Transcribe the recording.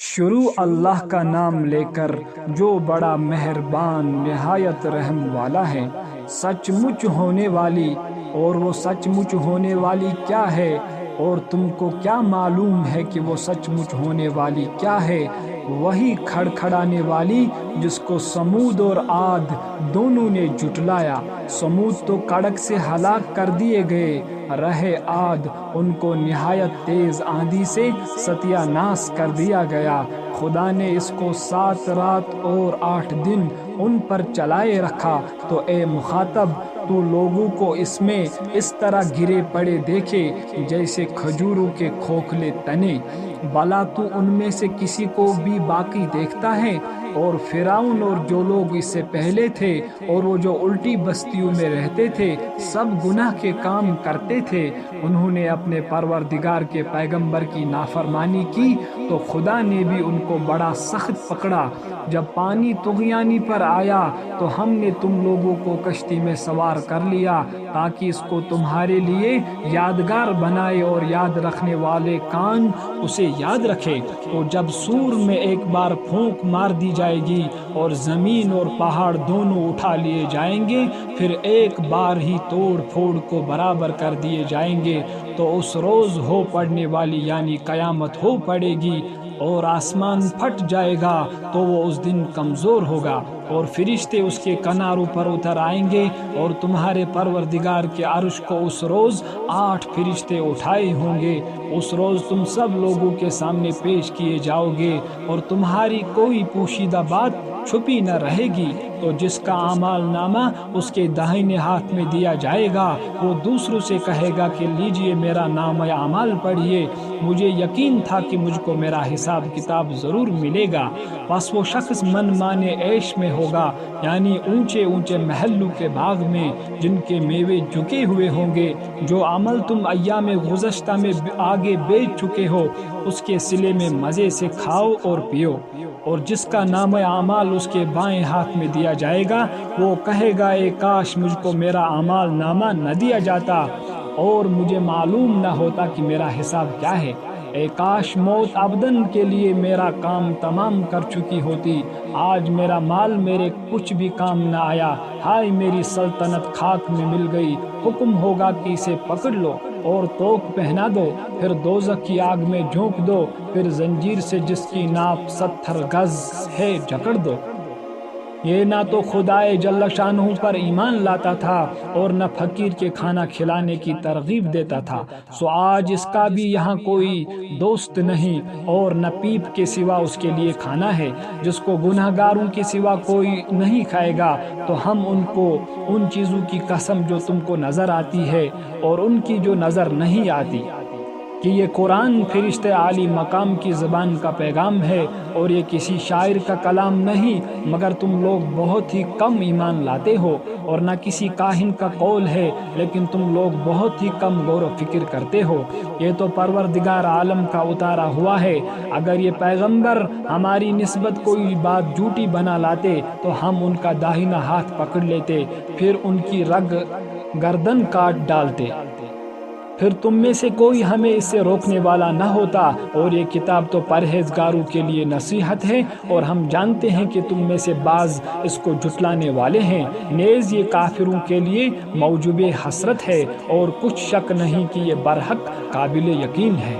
شروع اللہ کا نام لے کر جو بڑا مہربان نہایت رحم والا ہے۔ سچ مچ ہونے والی، اور وہ سچ مچ ہونے والی کیا ہے؟ اور تم کو کیا معلوم ہے کہ وہ سچ مچ ہونے والی کیا ہے؟ وہی کھڑکھڑانے والی جس کو سمود اور عاد دونوں نے جھٹلایا۔ سمود تو کڑک سے ہلاک کر دیے گئے، رہے عاد ان کو نہایت تیز آندھی سے ستیہ ناش کر دیا گیا۔ خدا نے اس کو 7 رات اور 8 دن ان پر چلائے رکھا، تو اے مخاطب تو لوگوں کو اس میں اس طرح گرے پڑے دیکھے جیسے کھجوروں کے کھوکھلے تنے۔ بھلا تو ان میں سے کسی کو بھی باقی دیکھتا ہے؟ اور فرعون اور جو لوگ اس سے پہلے تھے اور وہ جو الٹی بستیوں میں رہتے تھے، سب گناہ کے کام کرتے تھے۔ انہوں نے اپنے پروردگار کے پیغمبر کی نافرمانی کی تو خدا نے بھی ان کو بڑا سخت پکڑا۔ جب پانی طغیانی پر آیا تو ہم نے تم لوگوں کو کشتی میں سوار کر لیا تاکہ اس کو تمہارے لیے یادگار بنائے اور یاد رکھنے والے کان اسے یاد رکھے۔ تو جب سور میں ایک بار پھونک مار دی جائے گی اور زمین اور پہاڑ دونوں اٹھا لیے جائیں گے، پھر ایک بار ہی توڑ پھوڑ کو برابر کر دیے جائیں گے، تو اس روز ہو پڑنے والی یعنی قیامت ہو پڑے گی اور آسمان پھٹ جائے گا تو وہ اس دن کمزور ہوگا، اور فرشتے اس کے کناروں پر اتر آئیں گے، اور تمہارے پروردگار کے عرش کو اس روز 8 فرشتے اٹھائے ہوں گے۔ اس روز تم سب لوگوں کے سامنے پیش کیے جاؤ گے اور تمہاری کوئی پوشیدہ بات چھپی نہ رہے گی۔ تو جس کا اعمال نامہ اس کے داہنے ہاتھ میں دیا جائے گا، وہ دوسروں سے کہے گا کہ لیجئے میرا نامہ اعمال پڑھیے، مجھے یقین تھا کہ مجھ کو میرا حساب کتاب ضرور ملے گا۔ پس وہ شخص من مانے عیش میں ہوگا، یعنی اونچے اونچے محلوں کے باغ میں جن کے میوے جھکے ہوئے ہوں گے۔ جو عمل تم ایام گزشتہ میں آگے بیچ چکے ہو، اس کے صلے میں مزے سے کھاؤ اور پیو۔ اور جس کا نام اعمال اس کے بائیں ہاتھ میں دیا جائے گا، وہ کہے گا اے کاش مجھ کو میرا اعمال نامہ نہ دیا جاتا اور مجھے معلوم نہ ہوتا کہ میرا حساب کیا ہے۔ اے کاش موت ابدن کے لیے میرا کام تمام کر چکی ہوتی، آج میرا مال میرے کچھ بھی کام نہ آیا، ہائے میری سلطنت خاک میں مل گئی۔ حکم ہوگا کہ اسے پکڑ لو اور توق پہنا دو، پھر دوزخ کی آگ میں جھونک دو، پھر زنجیر سے جس کی ناپ 70 گز ہے جکڑ دو۔ یہ نہ تو خدائے جل شانہ پر ایمان لاتا تھا اور نہ فقیر کے کھانا کھلانے کی ترغیب دیتا تھا، سو آج اس کا بھی یہاں کوئی دوست نہیں، اور نہ پیپ کے سوا اس کے لیے کھانا ہے۔ جس کو گناہ گاروں کے سوا کوئی نہیں کھائے گا، تو ہم ان کو ان چیزوں کی قسم جو تم کو نظر آتی ہے اور ان کی جو نظر نہیں آتی، کہ یہ قرآن فرشتے عالی مقام کی زبان کا پیغام ہے اور یہ کسی شاعر کا کلام نہیں، مگر تم لوگ بہت ہی کم ایمان لاتے ہو، اور نہ کسی کاہن کا قول ہے لیکن تم لوگ بہت ہی کم غور و فکر کرتے ہو۔ یہ تو پروردگار عالم کا اتارا ہوا ہے۔ اگر یہ پیغمبر ہماری نسبت کوئی بات جھوٹی بنا لاتے تو ہم ان کا داہنا ہاتھ پکڑ لیتے، پھر ان کی رگ گردن کاٹ ڈالتے، پھر تم میں سے کوئی ہمیں اس سے روکنے والا نہ ہوتا۔ اور یہ کتاب تو پرہیزگاروں کے لیے نصیحت ہے، اور ہم جانتے ہیں کہ تم میں سے بعض اس کو جھٹلانے والے ہیں۔ نیز یہ کافروں کے لیے موجب حسرت ہے، اور کچھ شک نہیں کہ یہ برحق قابل یقین ہے۔